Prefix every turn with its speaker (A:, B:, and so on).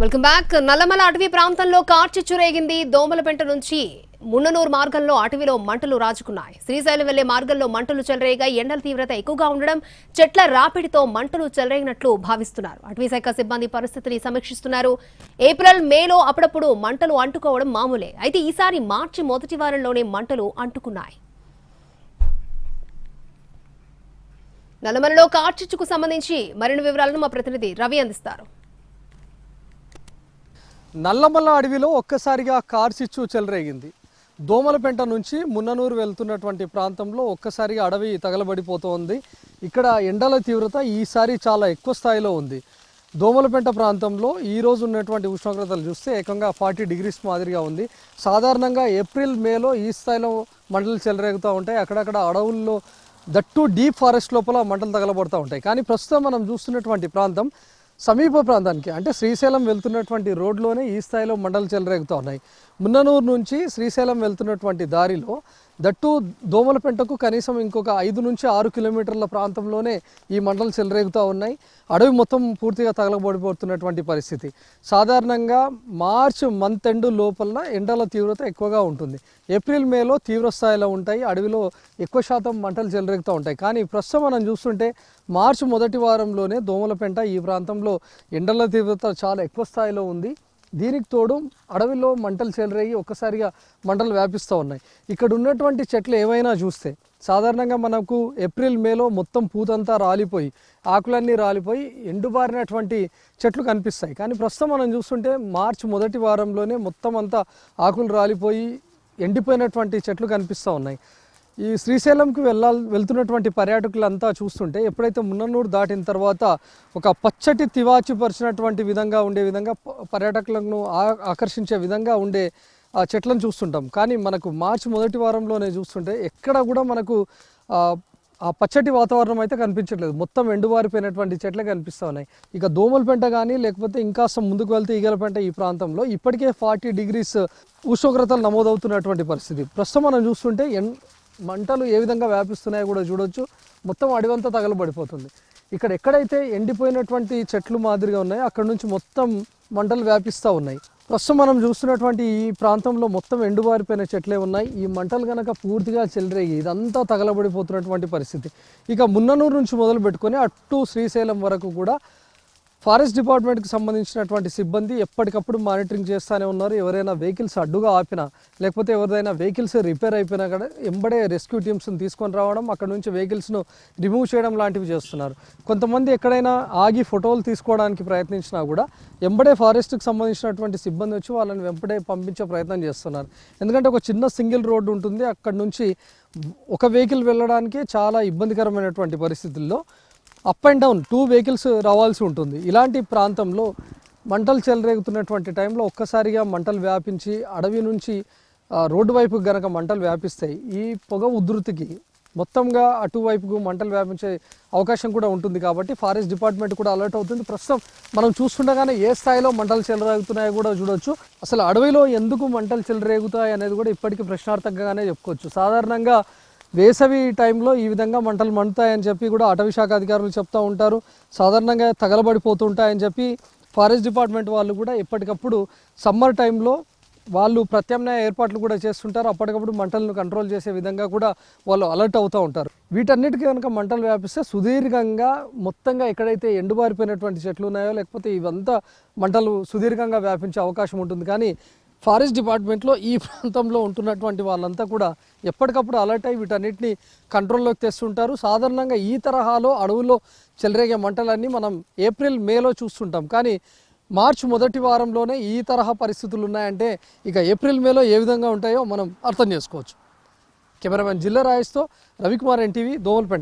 A: Welcome back. Nallamala అటవీ ప్రాంతంలో కార్చిచ్చు రేగింది. దోమలపెంట నుంచి మున్ననూరు మార్గంలో అటవీలో మంటలు రాజుకున్నాయి. శ్రీశైలం వెళ్లే మార్గంలో మంటలు చెలరేగా ఎండల తీవ్రత ఎక్కువగా ఉండడం, చెట్ల రాపిడితో మంటలు చెలరేగినట్లు భావిస్తున్నారు. అటవీ శాఖ సిబ్బంది పరిస్థితిని సమీక్షిస్తున్నారు. ఏప్రిల్, మేలో అప్పుడప్పుడు మంటలు అంటుకోవడం మామూలే. అయితే ఈసారి మార్చి మొదటి వారంలోనే మంటలు అంటుకున్నాయి. నల్లమలలో కార్చిచ్చుకు సంబంధించి మరిన్ని వివరాలను మా ప్రతినిధి రవి అందిస్తారు.
B: నల్లమల్ల అడవిలో ఒక్కసారిగా కార్చిచ్చు చెలరేగింది. దోమలపెంట నుంచి మున్ననూరు వెళ్తున్నటువంటి ప్రాంతంలో ఒక్కసారిగా అడవి తగలబడిపోతోంది. ఇక్కడ ఎండల తీవ్రత ఈసారి చాలా ఎక్కువ స్థాయిలో ఉంది. దోమలపెంట ప్రాంతంలో ఈరోజు ఉన్నటువంటి ఉష్ణోగ్రతలు చూస్తే ఏకంగా 40 degrees మాదిరిగా ఉంది. సాధారణంగా ఏప్రిల్, మేలో ఈ స్థాయిలో మంటలు చెలరేగుతూ ఉంటాయి. అక్కడక్కడ అడవుల్లో దట్టు డీప్ ఫారెస్ట్ లోపల మంటలు తగలబడుతూ ఉంటాయి. కానీ ప్రస్తుతం మనం చూస్తున్నటువంటి ప్రాంతం సమీప ప్రాంతానికి, అంటే శ్రీశైలం వెళ్తున్నటువంటి రోడ్లోనే ఈ స్థాయిలో మంటలు చెలరేగుతూ ఉన్నాయి. మున్ననూరు నుంచి శ్రీశైలం వెళ్తున్నటువంటి దారిలో దట్టు దోమలపెంటకు కనీసం ఇంకొక 5 నుంచి 6 కిలోమీటర్ల ప్రాంతంలోనే ఈ మంటలు చెలరేగుతూ ఉన్నాయి. అడవి మొత్తం పూర్తిగా తగలబడిపోతున్నటువంటి పరిస్థితి. సాధారణంగా మార్చ్ మంత్ ఎండ్ లోపల ఎండల తీవ్రత ఎక్కువగా ఉంటుంది. ఏప్రిల్, మేలో తీవ్ర స్థాయిలో ఉంటాయి. అడవిలో ఎక్కువ శాతం మంటలు చెలరేగుతూ ఉంటాయి. కానీ ప్రస్తుతం మనం చూస్తుంటే మార్చి మొదటి వారంలోనే దోమలపెంట ఈ ప్రాంతంలో ఎండల తీవ్రత చాలా ఎక్కువ స్థాయిలో ఉంది. దీనికి తోడు అడవిలో మంటలు చెలరేగి ఒక్కసారిగా మంటలు వ్యాపిస్తూ ఉన్నాయి. ఇక్కడ ఉన్నటువంటి చెట్లు ఏవైనా చూస్తే సాధారణంగా మనకు ఏప్రిల్, మేలో మొత్తం పూతంతా రాలిపోయి, ఆకులన్నీ రాలిపోయి ఎండుబారినటువంటి చెట్లు కనిపిస్తాయి. కానీ ప్రస్తుతం మనం చూస్తుంటే మార్చి మొదటి వారంలోనే మొత్తం అంతా ఆకులు రాలిపోయి ఎండిపోయినటువంటి చెట్లు కనిపిస్తూ ఉన్నాయి. ఈ శ్రీశైలంకి వెళ్తున్నటువంటి పర్యాటకులంతా చూస్తుంటే ఎప్పుడైతే మున్ననూరు దాటిన తర్వాత ఒక పచ్చటి తివాచి పరిచినటువంటి విధంగా ఉండే విధంగా పర్యాటకులను ఆకర్షించే విధంగా ఉండే ఆ చెట్లను చూస్తుంటాం. కానీ మనకు మార్చి మొదటి వారంలోనే చూస్తుంటే ఎక్కడ కూడా మనకు ఆ పచ్చటి వాతావరణం అయితే కనిపించట్లేదు. మొత్తం ఎండువారిపోయినటువంటి చెట్లే కనిపిస్తూ ఉన్నాయి. ఇక దోమలపెంట కానీ లేకపోతే ఇంకాస్త ముందుకు వెళ్తే ఈగలపెంట ఈ ప్రాంతంలో ఇప్పటికే 40 degrees ఉష్ణోగ్రతలు నమోదవుతున్నటువంటి పరిస్థితి. ప్రస్తుతం మనం చూస్తుంటే మంటలు ఏ విధంగా వ్యాపిస్తున్నాయో కూడా చూడొచ్చు. మొత్తం అడవంతా తగలబడిపోతుంది. ఇక్కడ ఎక్కడైతే ఎండిపోయినటువంటి చెట్లు మాదిరిగా ఉన్నాయో అక్కడ నుంచి మొత్తం మంటలు వ్యాపిస్తూ ఉన్నాయి. ప్రస్తుతం మనం చూస్తున్నటువంటి ఈ ప్రాంతంలో మొత్తం ఎండుబారిపోయిన చెట్లే ఉన్నాయి. ఈ మంటలు కనుక పూర్తిగా చెలరేగి ఇదంతా తగలబడిపోతున్నటువంటి పరిస్థితి. ఇక మున్ననూరు నుంచి మొదలు పెట్టుకొని అటు శ్రీశైలం వరకు కూడా ఫారెస్ట్ డిపార్ట్మెంట్కి సంబంధించినటువంటి సిబ్బంది ఎప్పటికప్పుడు మానిటరింగ్ చేస్తూనే ఉన్నారు. ఎవరైనా వెహికల్స్ అడ్డుగా ఆపినా లేకపోతే ఎవరిదైనా వెహికల్స్ రిపేర్ అయిపోయినా కూడా ఎంబడే రెస్క్యూ టీమ్స్ని తీసుకొని రావడం, అక్కడ నుంచి వెహికల్స్ను రిమూవ్ చేయడం లాంటివి చేస్తున్నారు. కొంతమంది ఎక్కడైనా ఆగి ఫోటోలు తీసుకోవడానికి ప్రయత్నించినా కూడా ఎంబడే ఫారెస్ట్కి సంబంధించినటువంటి సిబ్బంది వచ్చి వాళ్ళని వెంబడే పంపించే ప్రయత్నం చేస్తున్నారు. ఎందుకంటే ఒక చిన్న సింగిల్ రోడ్డు ఉంటుంది. అక్కడ నుంచి ఒక వెహికల్ వెళ్ళడానికి చాలా ఇబ్బందికరమైనటువంటి పరిస్థితుల్లో అప్ అండ్ డౌన్ 2 vehicles రావాల్సి ఉంటుంది. ఇలాంటి ప్రాంతంలో మంటలు చెలరేగుతున్నటువంటి టైంలో ఒక్కసారిగా మంటలు వ్యాపించి అడవి నుంచి రోడ్డు వైపుకి గనక మంటలు వ్యాపిస్తాయి. ఈ పొగ ఉధృతికి మొత్తంగా అటువైపుకు మంటలు వ్యాపించే అవకాశం కూడా ఉంటుంది. కాబట్టి ఫారెస్ట్ డిపార్ట్మెంట్ కూడా అలర్ట్ అవుతుంది. ప్రస్తుతం మనం చూస్తుండగానే ఏ స్థాయిలో మంటలు చెలరేగుతున్నాయో కూడా చూడొచ్చు. అసలు అడవిలో ఎందుకు మంటలు చెలరేగుతాయి అనేది కూడా ఇప్పటికీ ప్రశ్నార్థకంగానే చెప్పుకోవచ్చు. సాధారణంగా వేసవి టైంలో ఈ విధంగా మంటలు మండుతాయని చెప్పి కూడా అటవీ శాఖ అధికారులు చెప్తూ ఉంటారు. సాధారణంగా తగలబడిపోతుంటాయని చెప్పి ఫారెస్ట్ డిపార్ట్మెంట్ వాళ్ళు కూడా ఎప్పటికప్పుడు సమ్మర్ టైంలో వాళ్ళు ప్రత్యామ్నాయ ఏర్పాట్లు కూడా చేస్తుంటారు. అప్పటికప్పుడు మంటలను కంట్రోల్ చేసే విధంగా కూడా వాళ్ళు అలర్ట్ అవుతూ ఉంటారు. వీటన్నిటికీ కనుక మంటలు వ్యాపిస్తే సుదీర్ఘంగా మొత్తంగా ఎక్కడైతే ఎండుబారిపోయినటువంటి చెట్లు ఉన్నాయో లేకపోతే ఇవంతా మంటలు సుదీర్ఘంగా వ్యాపించే అవకాశం ఉంటుంది. కానీ ఫారెస్ట్ డిపార్ట్మెంట్లో ఈ ప్రాంతంలో ఉంటున్నటువంటి వాళ్ళంతా కూడా ఎప్పటికప్పుడు అలర్ట్ అయ్యి వీటన్నిటిని కంట్రోల్లోకి తెస్తుంటారు. సాధారణంగా ఈ తరహాలో అడవుల్లో చెలరేగే మంటలన్నీ మనం ఏప్రిల్, మేలో చూస్తుంటాం. కానీ మార్చి మొదటి వారంలోనే ఈ తరహా పరిస్థితులు ఉన్నాయంటే ఇక ఏప్రిల్, మేలో ఏ విధంగా ఉంటాయో మనం అర్థం చేసుకోవచ్చు. కెమెరామెన్ జిల్లా రాయేష్తో రవికుమార్, NTV, దోమలపెంట.